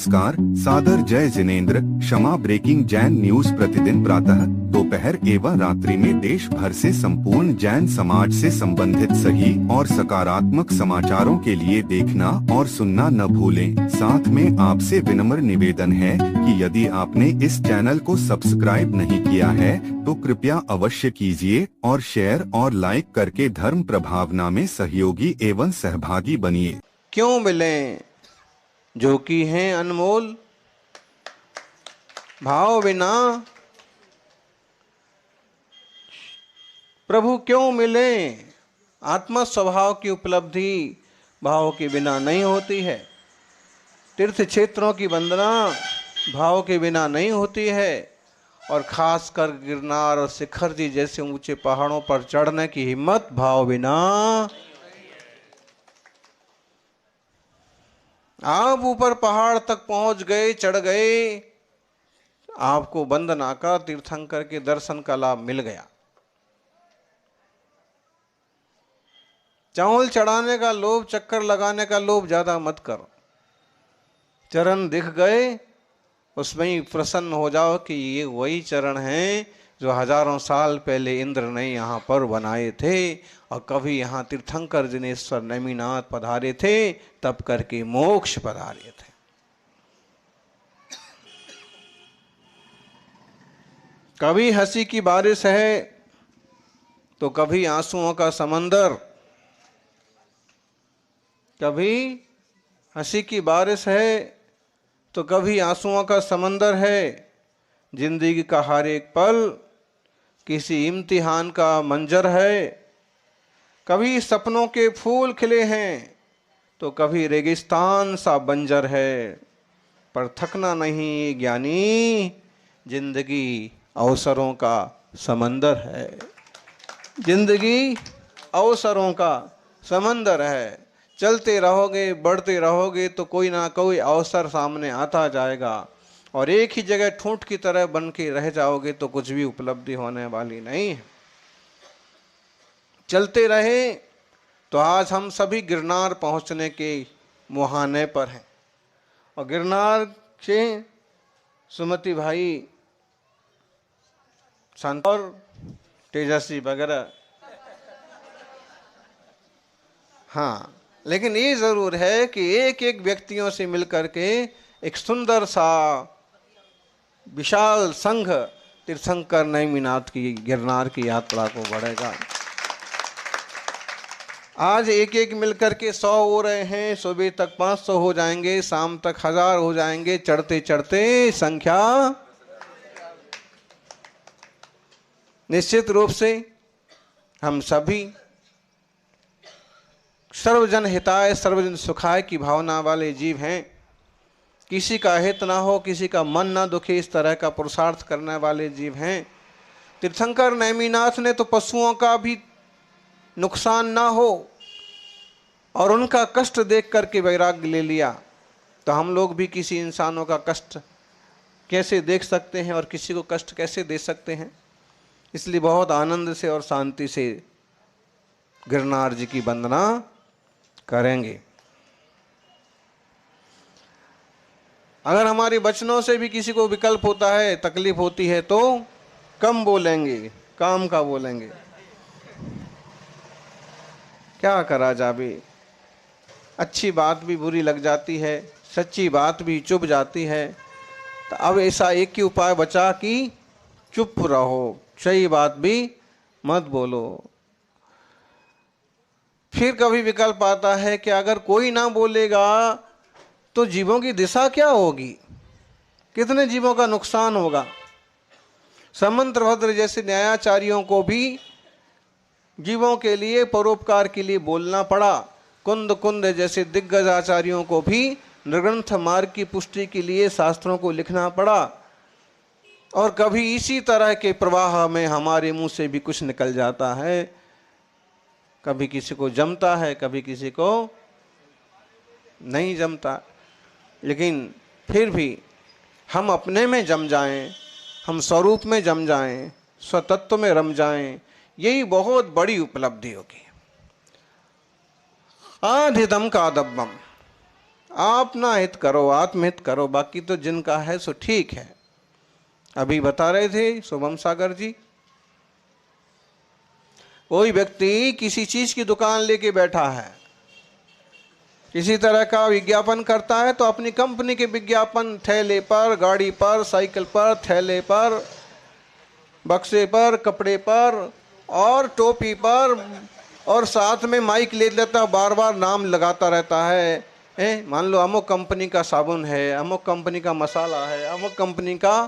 नमस्कार, सादर जय जिनेंद्र। क्षमा ब्रेकिंग जैन न्यूज प्रतिदिन प्रातः, दोपहर एवं रात्रि में देश भर से संपूर्ण जैन समाज से संबंधित सही और सकारात्मक समाचारों के लिए देखना और सुनना न भूलें। साथ में आपसे विनम्र निवेदन है कि यदि आपने इस चैनल को सब्सक्राइब नहीं किया है तो कृपया अवश्य कीजिए और शेयर और लाइक करके धर्म प्रभावना में सहयोगी एवं सहभागी बनिए। क्यों मिलें जो कि हैं अनमोल, भाव बिना प्रभु क्यों मिलें। आत्मा स्वभाव की उपलब्धि भाव के बिना नहीं होती है। तीर्थ क्षेत्रों की वंदना भाव के बिना नहीं होती है। और खासकर गिरनार और शिखर जी जैसे ऊंचे पहाड़ों पर चढ़ने की हिम्मत भाव बिना। आप ऊपर पहाड़ तक पहुंच गए, चढ़ गए, आपको वंदना का तीर्थंकर के दर्शन का लाभ मिल गया। चावल चढ़ाने का लोभ, चक्कर लगाने का लोभ ज्यादा मत करो। चरण दिख गए, उसमें ही प्रसन्न हो जाओ कि ये वही चरण हैं जो हजारों साल पहले इंद्र ने यहाँ पर बनाए थे और कभी यहाँ तीर्थंकर जिनेश्वर नेमिनाथ पधारे थे, तब करके मोक्ष पधारे थे। कभी हंसी की बारिश है तो कभी आंसुओं का समंदर। कभी हंसी की बारिश है तो कभी आंसुओं का समंदर है। जिंदगी का हर एक पल किसी इम्तिहान का मंजर है। कभी सपनों के फूल खिले हैं तो कभी रेगिस्तान सा बंजर है। पर थकना नहीं ज्ञानी, जिंदगी अवसरों का समंदर है। जिंदगी अवसरों का समंदर है। चलते रहोगे, बढ़ते रहोगे तो कोई ना कोई अवसर सामने आता जाएगा और एक ही जगह ठूंठ की तरह बन के रह जाओगे तो कुछ भी उपलब्धि होने वाली नहीं है। चलते रहे तो आज हम सभी गिरनार पहुंचने के मुहाने पर हैं। और गिरनार से सुमति भाई, संत और तेजस्वी वगैरह, हाँ, लेकिन ये जरूर है कि एक एक व्यक्तियों से मिलकर के एक सुंदर सा विशाल संघ तीर्थंकर नेमिनाथ की गिरनार की यात्रा को बढ़ेगा। आज एक एक मिलकर के 100 हो रहे हैं, सुबह तक 500 हो जाएंगे, शाम तक 1000 हो जाएंगे। चढ़ते चढ़ते संख्या निश्चित रूप से हम सभी सर्वजन हिताय सर्वजन सुखाय की भावना वाले जीव हैं। किसी का हित ना हो, किसी का मन ना दुखे, इस तरह का पुरुषार्थ करने वाले जीव हैं। तीर्थंकर नेमिनाथ ने तो पशुओं का भी नुकसान ना हो और उनका कष्ट देख करके वैराग्य ले लिया। तो हम लोग भी किसी इंसानों का कष्ट कैसे देख सकते हैं और किसी को कष्ट कैसे दे सकते हैं। इसलिए बहुत आनंद से और शांति से गिरनार जी की वंदना करेंगे। अगर हमारे वचनों से भी किसी को विकल्प होता है, तकलीफ होती है तो कम बोलेंगे, काम का बोलेंगे। क्या करा जावे, अच्छी बात भी बुरी लग जाती है, सच्ची बात भी चुभ जाती है। तो अब ऐसा एक ही उपाय बचा कि चुप रहो, सही बात भी मत बोलो। फिर कभी विकल्प आता है कि अगर कोई ना बोलेगा तो जीवों की दिशा क्या होगी, कितने जीवों का नुकसान होगा। समंत्रभद्र जैसे न्यायाचार्यों को भी जीवों के लिए परोपकार के लिए बोलना पड़ा। कुंद कुंद जैसे दिग्गज आचार्यों को भी निर्ग्रंथ मार्ग की पुष्टि के लिए शास्त्रों को लिखना पड़ा। और कभी इसी तरह के प्रवाह में हमारे मुंह से भी कुछ निकल जाता है। कभी किसी को जमता है, कभी किसी को नहीं जमता। लेकिन फिर भी हम अपने में जम जाएं, हम स्वरूप में जम जाएं, स्वतत्व में रम जाएं, यही बहुत बड़ी उपलब्धि होगी। आधिदम कादब्बम, अपना हित करो, आत्महित करो, बाकी तो जिनका है सो ठीक है। अभी बता रहे थे शुभम सागर जी, कोई व्यक्ति किसी चीज की दुकान लेके बैठा है, किसी तरह का विज्ञापन करता है, तो अपनी कंपनी के विज्ञापन ठेले पर, गाड़ी पर, साइकिल पर, थैले पर, बक्से पर, कपड़े पर और टोपी पर, और साथ में माइक ले लेता, बार बार नाम लगाता रहता है। मान लो अमुक कंपनी का साबुन है, अमुक कंपनी का मसाला है, अमुक कंपनी का,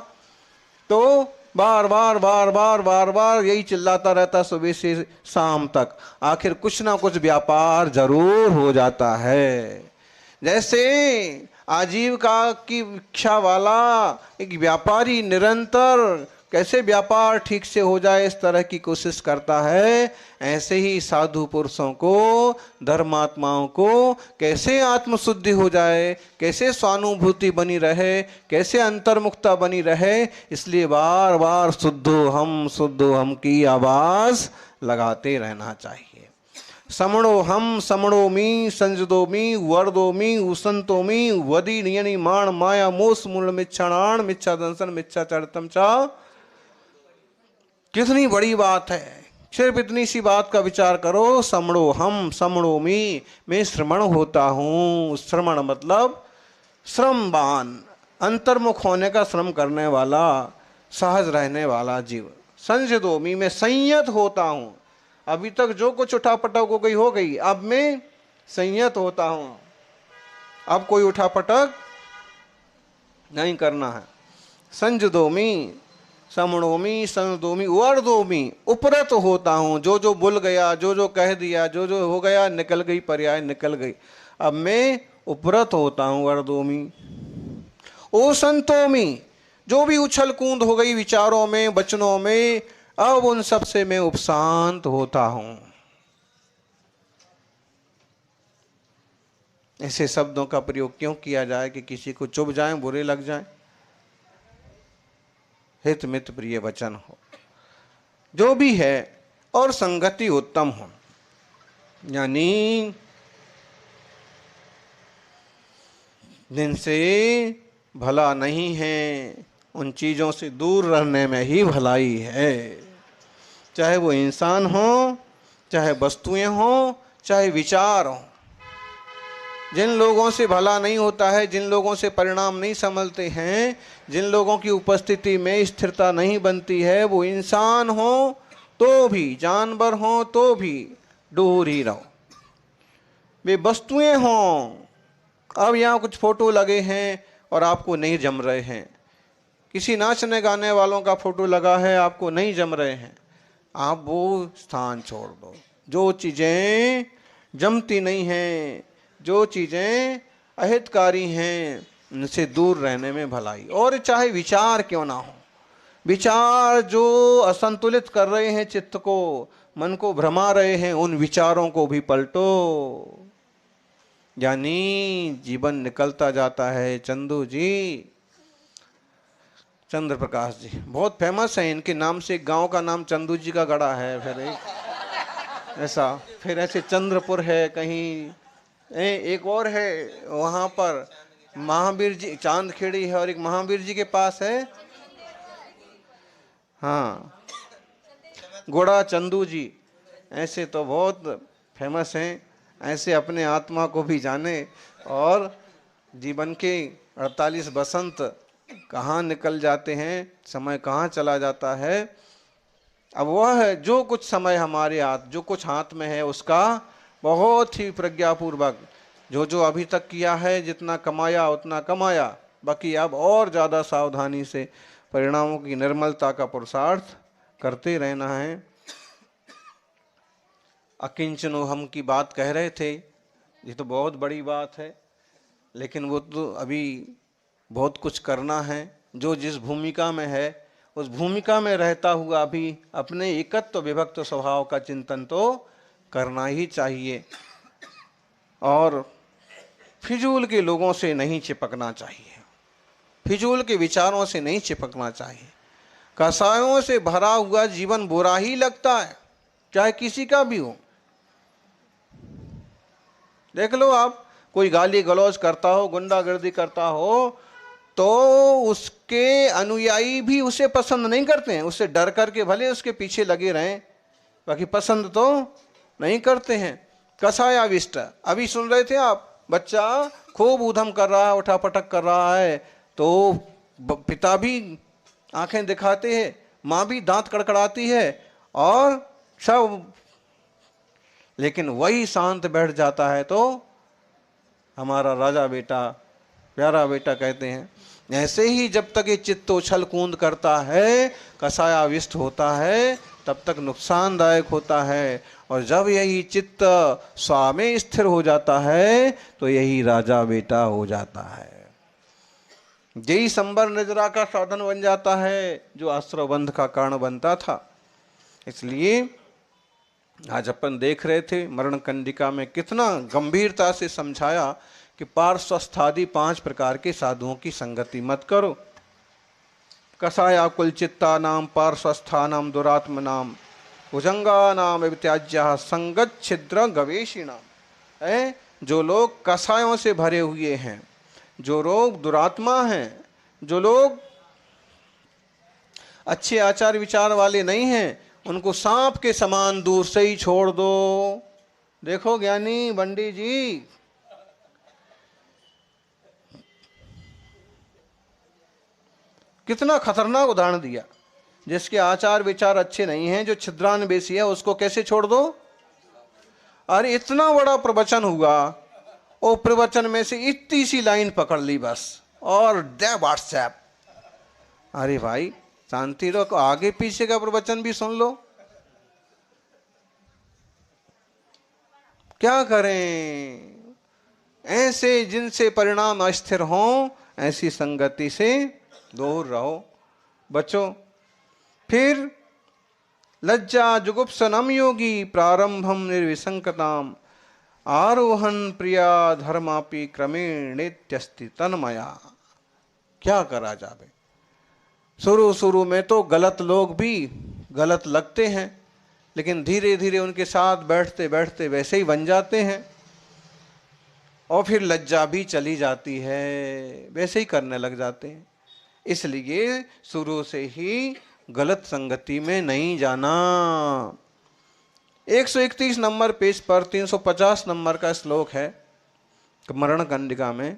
तो बार बार बार बार बार बार यही चिल्लाता रहता सुबह से शाम तक। आखिर कुछ ना कुछ व्यापार जरूर हो जाता है। जैसे आजीविका की इच्छा वाला एक व्यापारी निरंतर कैसे व्यापार ठीक से हो जाए इस तरह की कोशिश करता है, ऐसे ही साधु पुरुषों को, धर्मात्माओं को कैसे आत्मशुद्धि हो जाए, कैसे स्वानुभूति बनी रहे, कैसे अंतर्मुखता बनी रहे, इसलिए बार बार शुद्धो हम की आवाज लगाते रहना चाहिए। समणोमी संजदोमी वर्दोमी उसंतोमी वदी नियनि माण माया मोस मूल मिच्छाणान मिच्छा दंसन मिच्छा चरितम चा। कितनी बड़ी बात है, सिर्फ इतनी सी बात का विचार करो। समणोमी, मैं श्रमण होता हूँ। श्रमण मतलब श्रमवान, अंतर्मुख होने का श्रम करने वाला, सहज रहने वाला जीव। संजदोमी, मैं संयत होता हूँ। अभी तक जो कुछ उठापटक हो गई हो गई, अब मैं संयत होता हूँ। अब कोई उठापटक नहीं करना है। संजदोमी, समणोमी, संदोमी, वर्दोमी, उपरत होता हूँ। जो जो भूल गया, जो जो कह दिया, जो जो हो गया, निकल गई, पर्याय निकल गई, अब मैं उपरत होता हूँ। वर्दोमी। ओ संतोमी, जो भी उछल कूद हो गई विचारों में, वचनों में, अब उन सब से मैं उपशांत होता हूँ। ऐसे शब्दों का प्रयोग क्यों किया जाए कि किसी को चुभ जाए, बुरे लग जाए? हित मित प्रिय वचन हो, जो भी है, और संगति उत्तम हो। यानी जिनसे भला नहीं है, उन चीजों से दूर रहने में ही भलाई है। चाहे वो इंसान हो, चाहे वस्तुएं हो, चाहे विचार हो। जिन लोगों से भला नहीं होता है, जिन लोगों से परिणाम नहीं संभलते हैं, जिन लोगों की उपस्थिति में स्थिरता नहीं बनती है, वो इंसान हो तो भी, जानवर हो तो भी दूर ही रहो। वे वस्तुएं हों, अब यहाँ कुछ फोटो लगे हैं और आपको नहीं जम रहे हैं, किसी नाचने गाने वालों का फोटो लगा है, आपको नहीं जम रहे हैं, आप वो स्थान छोड़ दो। जो चीज़ें जमती नहीं हैं, जो चीज़ें अहितकारी हैं, उनसे दूर रहने में भलाई। और चाहे विचार क्यों ना हो, विचार जो असंतुलित कर रहे हैं चित्त को, मन को भ्रमा रहे हैं, उन विचारों को भी पलटो। यानी जीवन निकलता जाता है। चंदू जी, चंद्र प्रकाश जी बहुत फेमस है, इनके नाम से एक गांव का नाम चंदू जी का गढ़ा है। फिर ऐसा, फिर ऐसे चंद्रपुर है कहीं, एक और है वहाँ पर महावीर जी, चांदखेड़ी है, और एक महावीर जी के पास है, हाँ, गोड़ा चंदू जी। ऐसे तो बहुत फेमस हैं। ऐसे अपने आत्मा को भी जाने, और जीवन के 48 बसंत कहाँ निकल जाते हैं, समय कहाँ चला जाता है। अब वह है जो कुछ समय हमारे हाथ, जो कुछ हाथ में है, उसका बहुत ही प्रज्ञापूर्वक जो जो अभी तक किया है, जितना कमाया उतना कमाया, बाकी अब और ज़्यादा सावधानी से परिणामों की निर्मलता का पुरुषार्थ करते रहना है। अकिंचनो हम की बात कह रहे थे, ये तो बहुत बड़ी बात है, लेकिन वो तो अभी बहुत कुछ करना है। जो जिस भूमिका में है, उस भूमिका में रहता हुआ भी अपने एकत्व विभक्त स्वभाव का चिंतन तो करना ही चाहिए, और फिजूल के लोगों से नहीं चिपकना चाहिए, फिजूल के विचारों से नहीं चिपकना चाहिए। कसायों से भरा हुआ जीवन बुरा ही लगता है, चाहे किसी का भी हो। देख लो आप, कोई गाली गलौज करता हो, गुंडागर्दी करता हो, तो उसके अनुयायी भी उसे पसंद नहीं करते हैं। उससे डर करके भले उसके पीछे लगे रहें, बाकी पसंद तो नहीं करते हैं। कसायाविष्ट, अभी सुन रहे थे आप, बच्चा खूब ऊधम कर रहा है, उठापटक कर रहा है, तो पिता भी आंखें दिखाते हैं, माँ भी दांत कड़कड़ाती है और सब, लेकिन वही शांत बैठ जाता है तो हमारा राजा बेटा, प्यारा बेटा कहते हैं। ऐसे ही जब तक ये चित्त उछल कूद करता है, कसायाविष्ट होता है, तब तक नुकसानदायक होता है। और जब यही चित्त स्वामी स्थिर हो जाता है तो यही राजा बेटा हो जाता है, यही संबर निद्रा का साधन बन जाता है, जो आश्रय बंध का कारण बनता था। इसलिए आज अपन देख रहे थे मरण कंडिका में कितना गंभीरता से समझाया कि पार्श्वस्थादि 5 प्रकार के साधुओं की संगति मत करो। कसाया कुलचित्ता नाम पार्श्वस्था नाम दुरात्म नाम भुजंगा नाम वित्याज्या संगत छिद्र गवेषिणाम। जो लोग कसायों से भरे हुए हैं, जो लोग दुरात्मा हैं, जो लोग अच्छे आचार विचार वाले नहीं हैं, उनको सांप के समान दूर से ही छोड़ दो। देखो ज्ञानी बंडी जी, कितना खतरनाक उदाहरण दिया। जिसके आचार विचार अच्छे नहीं हैं, जो छिद्रान्वेषी है, उसको कैसे छोड़ दो। अरे इतना बड़ा प्रवचन हुआ, वो प्रवचन में से इतनी सी लाइन पकड़ ली बस, और दे व्हाट्सएप। अरे भाई शांति रखो, आगे पीछे का प्रवचन भी सुन लो। क्या करें, ऐसे जिनसे परिणाम अस्थिर हों, ऐसी संगति से दूर रहो, बचो। फिर लज्जा जुगुप्सनम योगी प्रारंभम निर्विसंकताम आरोहन प्रिया धर्मापि क्रमेण नित्यस्ति तन्मया। क्या करा जावे, शुरू में तो गलत लोग भी गलत लगते हैं, लेकिन धीरे धीरे उनके साथ बैठते बैठते वैसे ही बन जाते हैं, और फिर लज्जा भी चली जाती है, वैसे ही करने लग जाते हैं। इसलिए शुरू से ही गलत संगति में नहीं जाना। 131 नंबर पेज पर 350 नंबर का श्लोक है मरण कंडिका में।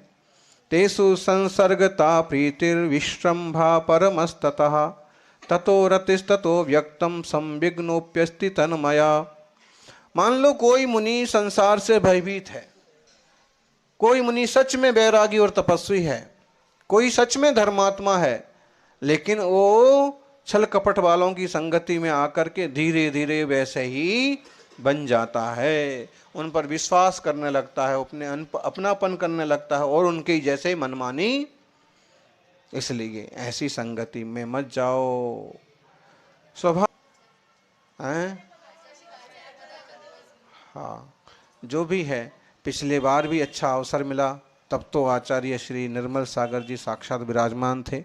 तेषु संसर्गता प्रीतिर्विश्रम्भा परमस्ततः ततो रतिस्ततो व्यक्तम संविघ्नोप्यस्ति तन्मया। मान लो कोई मुनि संसार से भयभीत है, कोई मुनि सच में बैरागी और तपस्वी है, कोई सच में धर्मात्मा है, लेकिन वो छल कपट वालों की संगति में आकर के धीरे धीरे वैसे ही बन जाता है, उन पर विश्वास करने लगता है, अपनापन करने लगता है, और उनके जैसे मनमानी। इसलिए ऐसी संगति में मत जाओ। स्वभाव हाँ, जो भी है, पिछले बार भी अच्छा अवसर मिला, तब तो आचार्य श्री निर्मल सागर जी साक्षात विराजमान थे,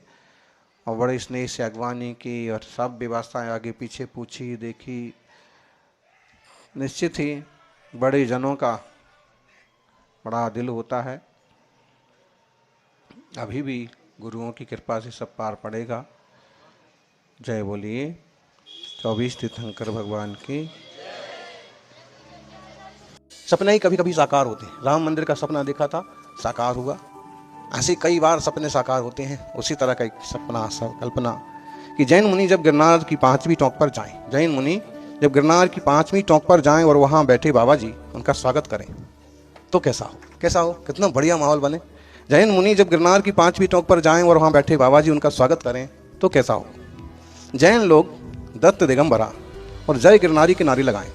और बड़े स्नेह से अगवानी की, और सब व्यवस्थाएं आगे पीछे पूछी देखी। निश्चित ही बड़े जनों का बड़ा दिल होता है। अभी भी गुरुओं की कृपा से सब पार पड़ेगा। जय बोलिए 24 तीर्थंकर भगवान की। सपने ही कभी कभी साकार होते हैं। राम मंदिर का सपना देखा था, साकार हुआ। ऐसे कई बार सपने साकार होते हैं। उसी तरह का एक सपना कल्पना कि जैन मुनि जब गिरनार की 5वीं टोंक पर जाएं, जैन मुनि जब गिरनार की 5वीं टोंक पर जाएं और वहां बैठे बाबा जी उनका स्वागत करें, तो कैसा हो, कितना बढ़िया माहौल बने। जैन मुनि जब गिरनार की 5वीं टोंक पर जाएं और वहां बैठे बाबा जी उनका स्वागत करें, तो कैसा हो। जैन लोग दत्त दिगंबरा और जय गिरनारी के नारे लगाएं,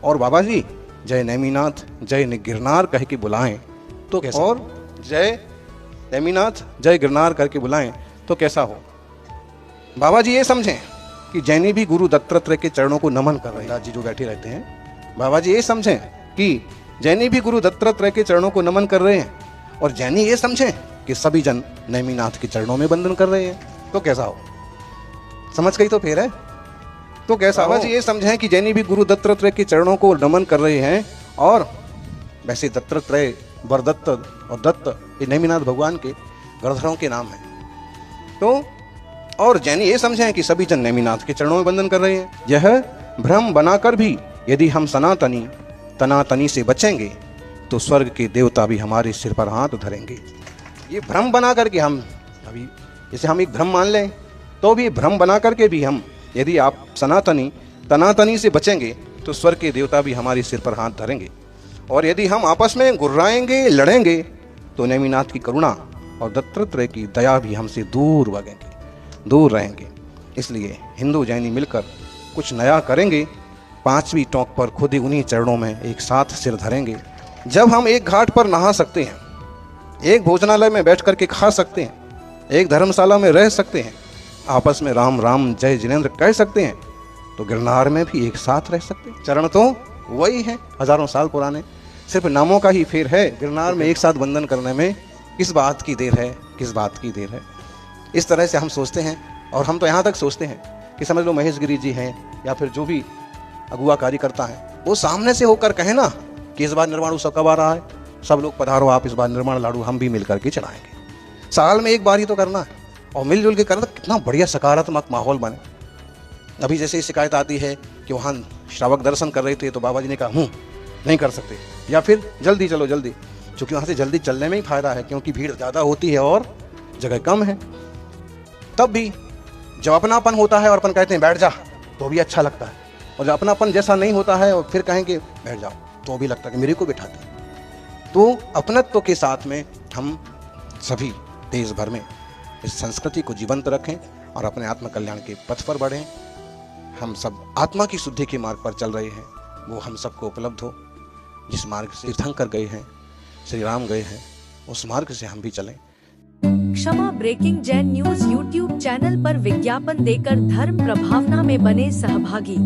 और बाबा जी जय नेमिनाथ जय गिरनार कह के बुलाएं, तो कैसा। और जय नेमिनाथ जय गिरनार करके बुलाएं, तो कैसा हो। बाबा जी ये समझें कि जैनी भी गुरु दत्तात्रेय के चरणों को नमन कर रहे हैं। जी जो बैठे रहते हैं, बाबा जी ये समझें कि जैनी भी गुरु दत्तात्रेय के चरणों को नमन कर रहे हैं, और जैनी ये समझें कि सभी जन नेमिनाथ के चरणों में वंदन कर रहे हैं, तो कैसा हो। समझ गई तो फिर है, तो कैसा। बाबा जी ये समझें कि जैनी भी गुरु दत्तात्रेय के चरणों को नमन कर रहे हैं, और वैसे दत्तात्रेय वरदत्त और दत्त, ये नेमिनाथ भगवान के गणधरों के नाम हैं। तो और जैन ये समझें कि सभी जन नेमिनाथ के चरणों में वंदन कर रहे हैं। यह भ्रम बनाकर भी यदि हम सनातनी तनातनी से बचेंगे तो स्वर्ग के देवता भी हमारे सिर पर हाथ धरेंगे। ये भ्रम बना करके हम अभी जैसे हम एक भ्रम मान लें, तो भी भ्रम बना करके भी हम यदि आप सनातनी तनातनी से बचेंगे तो स्वर्ग के देवता भी हमारे सिर पर हाथ धरेंगे। और यदि हम आपस में गुर्राएंगे, लड़ेंगे, तो नेमिनाथ की करुणा और दत्तात्रेय की दया भी हमसे दूर भागेंगे, दूर रहेंगे। इसलिए हिंदू जैनी मिलकर कुछ नया करेंगे, 5वीं टोंक पर खुद ही उन्हीं चरणों में एक साथ सिर धरेंगे। जब हम एक घाट पर नहा सकते हैं, एक भोजनालय में बैठ करके खा सकते हैं, एक धर्मशाला में रह सकते हैं, आपस में राम राम जय जिनेंद्र कह सकते हैं, तो गिरनार में भी एक साथ रह सकते हैं। चरण तो वही हैं, हजारों साल पुराने, सिर्फ नामों का ही फेर है। गिरनार में एक साथ वंदन करने में किस बात की देर है, किस बात की देर है। इस तरह से हम सोचते हैं, और हम तो यहाँ तक सोचते हैं कि समझ लो महेश गिरी जी हैं या फिर जो भी अगुआ कार्यकर्ता है, वो सामने से होकर कहे ना कि इस बार निर्माण उत्सव कब आ रहा है, सब लोग पधारो, आप इस बार निर्माण लाडू हम भी मिल करके चढ़ाएंगे। साल में एक बार ही तो करना है, और मिलजुल के करना, तो कितना बढ़िया सकारात्मक माहौल बने। अभी जैसे शिकायत आती है कि वहाँ श्रावक दर्शन कर रहे थे तो बाबा जी ने कहा नहीं कर सकते, या फिर जल्दी चलो जल्दी, क्योंकि वहाँ से जल्दी चलने में ही फायदा है, क्योंकि भीड़ ज़्यादा होती है और जगह कम है। तब भी जब अपनापन होता है और अपन कहते हैं बैठ जा, तो भी अच्छा लगता है, और जब अपनापन जैसा नहीं होता है और फिर कहेंगे बैठ जाओ, तो भी लगता है कि मेरे को बिठाते हैं। तो अपनत्व के साथ में हम सभी देश भर में इस संस्कृति को जीवंत रखें और अपने आत्मकल्याण के पथ पर बढ़ें। हम सब आत्मा की शुद्धि के मार्ग पर चल रहे हैं, वो हम सबको उपलब्ध हो। जिस मार्ग से तीर्थंकर गए हैं, श्री राम गए हैं, उस मार्ग से हम भी चलें। Kshama breaking Jain news YouTube channel पर विज्ञापन देकर धर्म प्रभावना में बने सहभागी।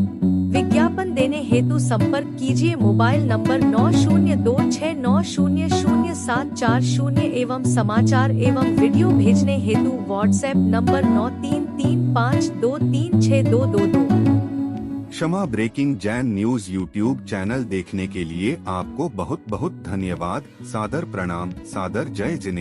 विज्ञापन देने हेतु संपर्क कीजिए मोबाइल नंबर 9026900740 एवं समाचार एवं वीडियो भेजने हेतु WhatsApp number 9335236222। Kshama breaking Jain news YouTube channel देखने के लिए आपको बहुत बहुत धन्यवाद। सादर प्रणाम, सादर जय जिनेंद्र।